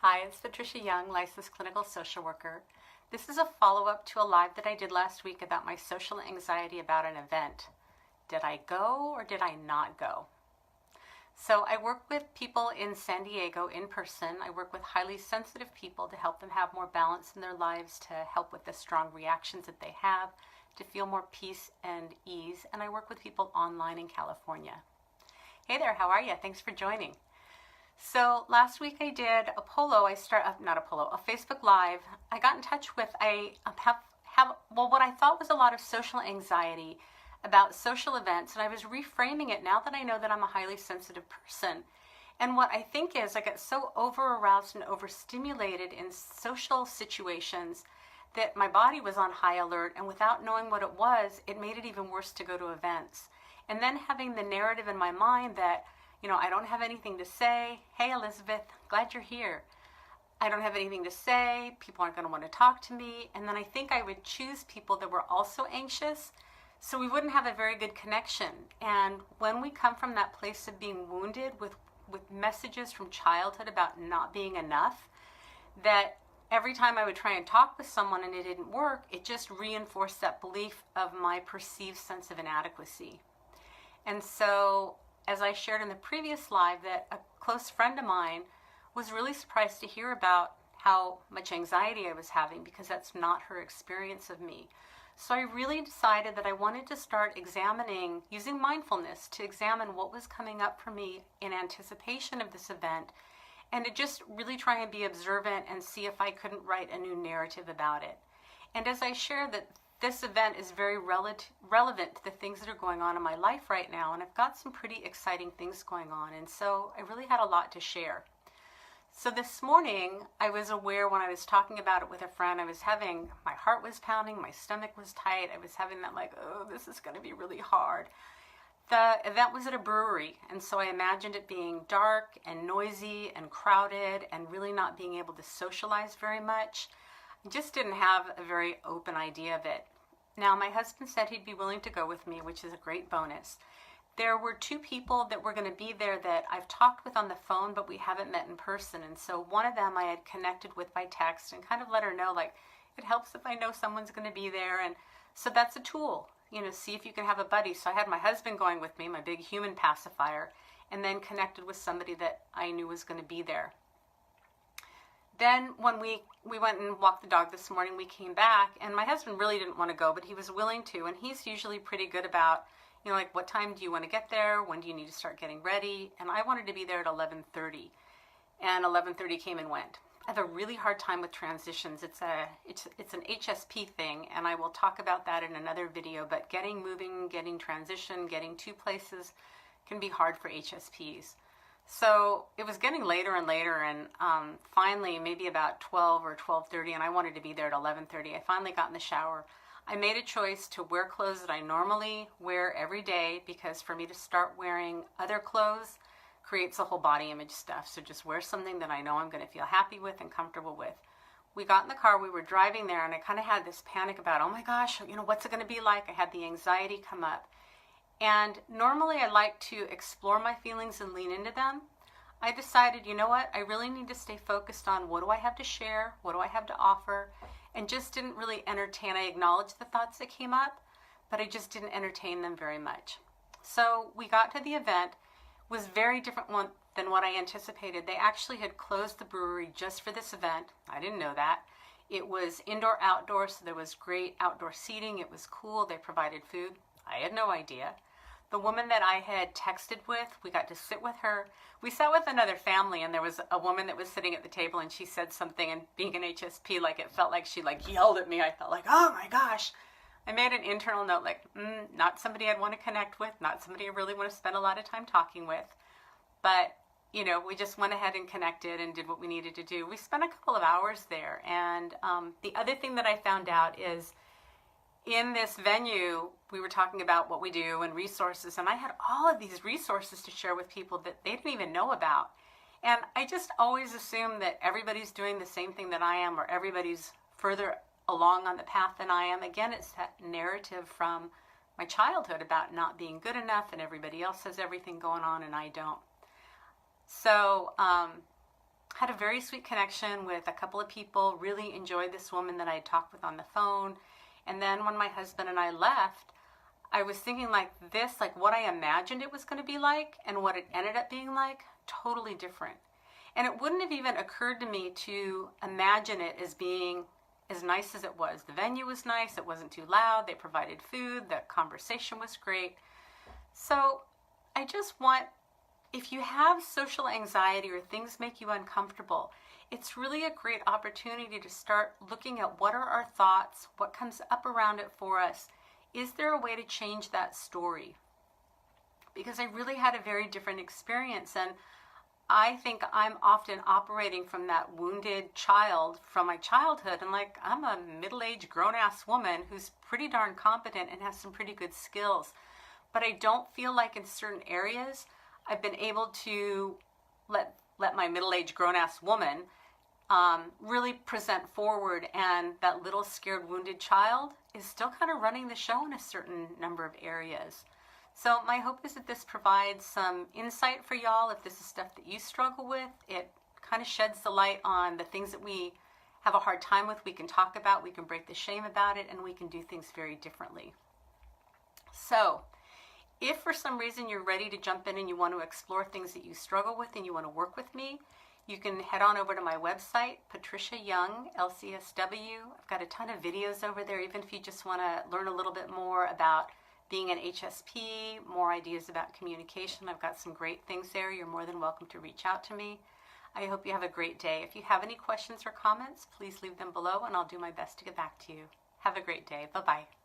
Hi, it's Patricia Young, licensed clinical social worker. This is a follow-up to a live that I did last week about my social anxiety about an event. Did I go or did I not go? So I work with people in San Diego in person. I work with highly sensitive people to help them have more balance in their lives, to help with the strong reactions that they have, to feel more peace and ease. And I work with people online in California. Hey there, how are you? Thanks for joining. So last week I did a Facebook Live. I got in touch with, what I thought was a lot of social anxiety about social events, and I was reframing it now that I know that I'm a highly sensitive person. And what I think is I get so over-aroused and overstimulated in social situations that my body was on high alert, and without knowing what it was, it made it even worse to go to events. And then having the narrative in my mind that I don't have anything to say. Hey, Elizabeth, glad you're here. I don't have anything to say. People aren't going to want to talk to me. And then I think I would choose people that were also anxious, so we wouldn't have a very good connection. And when we come from that place of being wounded with messages from childhood about not being enough, that every time I would try and talk with someone and it didn't work, it just reinforced that belief of my perceived sense of inadequacy. And so, as I shared in the previous live, that a close friend of mine was really surprised to hear about how much anxiety I was having, because that's not her experience of me. So I really decided that I wanted to start examining, using mindfulness, to examine what was coming up for me in anticipation of this event, and to just really try and be observant and see if I couldn't write a new narrative about it. And as I shared that this event is very relevant to the things that are going on in my life right now, and I've got some pretty exciting things going on, and so I really had a lot to share. So this morning, I was aware when I was talking about it with a friend, my heart was pounding, my stomach was tight, I was having that oh, this is going to be really hard. The event was at a brewery, and so I imagined it being dark and noisy and crowded and really not being able to socialize very much. I just didn't have a very open idea of it. Now, my husband said he'd be willing to go with me, which is a great bonus. There were two people that were going to be there that I've talked with on the phone, but we haven't met in person. And so one of them I had connected with by text and kind of let her know, it helps if I know someone's going to be there. And so that's a tool, see if you can have a buddy. So I had my husband going with me, my big human pacifier, and then connected with somebody that I knew was going to be there. Then when we went and walked the dog this morning, we came back, and my husband really didn't want to go, but he was willing to, and he's usually pretty good about, what time do you want to get there? When do you need to start getting ready? And I wanted to be there at 11:30, and 11:30 came and went. I have a really hard time with transitions. It's an HSP thing, and I will talk about that in another video, but moving, getting transition, getting to places can be hard for HSPs. So it was getting later and later, and finally, maybe about 12 or 12:30, and I wanted to be there at 11:30. I finally got in the shower. I made a choice to wear clothes that I normally wear every day, because for me to start wearing other clothes creates a whole body image stuff. So just wear something that I know I'm going to feel happy with and comfortable with. We got in the car, we were driving there, and I kind of had this panic about, oh my gosh, what's it going to be like? I had the anxiety come up. And normally I like to explore my feelings and lean into them. I decided, I really need to stay focused on what do I have to share, what do I have to offer, and just didn't really entertain. I acknowledged the thoughts that came up, but I just didn't entertain them very much. So we got to the event. It was very different than what I anticipated. They actually had closed the brewery just for this event. I didn't know that. It was indoor-outdoor, so there was great outdoor seating. It was cool. They provided food. I had no idea. The woman that I had texted with, we got to sit with her. We sat with another family, and there was a woman that was sitting at the table, and she said something, and being an HSP, it felt like she yelled at me. I felt oh my gosh. I made an internal note, not somebody I'd want to connect with, not somebody I really want to spend a lot of time talking with. But, we just went ahead and connected and did what we needed to do. We spent a couple of hours there, and the other thing that I found out is, in this venue, we were talking about what we do and resources, and I had all of these resources to share with people that they didn't even know about. And I just always assume that everybody's doing the same thing that I am, or everybody's further along on the path than I am. Again, it's that narrative from my childhood about not being good enough and everybody else has everything going on and I don't. So had a very sweet connection with a couple of people, really enjoyed this woman that I had talked with on the phone. And then when my husband and I left, I was thinking like this, like what I imagined it was going to be like and what it ended up being like, totally different. And it wouldn't have even occurred to me to imagine it as being as nice as it was. The venue was nice, it wasn't too loud, they provided food, the conversation was great. So I just want, if you have social anxiety or things make you uncomfortable, it's really a great opportunity to start looking at what are our thoughts, what comes up around it for us. Is there a way to change that story? Because I really had a very different experience, and I think I'm often operating from that wounded child from my childhood, and like I'm a middle-aged grown-ass woman who's pretty darn competent and has some pretty good skills, but I don't feel like in certain areas I've been able to let my middle-aged grown-ass woman really present forward, and that little scared wounded child is still kind of running the show in a certain number of areas. So my hope is that this provides some insight for y'all. If this is stuff that you struggle with, it kind of sheds the light on the things that we have a hard time with. We can talk about, we can break the shame about it, and we can do things very differently. So if for some reason you're ready to jump in and you want to explore things that you struggle with and you want to work with me, you can head on over to my website, Patricia Young, LCSW. I've got a ton of videos over there, even if you just want to learn a little bit more about being an HSP, more ideas about communication. I've got some great things there. You're more than welcome to reach out to me. I hope you have a great day. If you have any questions or comments, please leave them below and I'll do my best to get back to you. Have a great day. Bye-bye.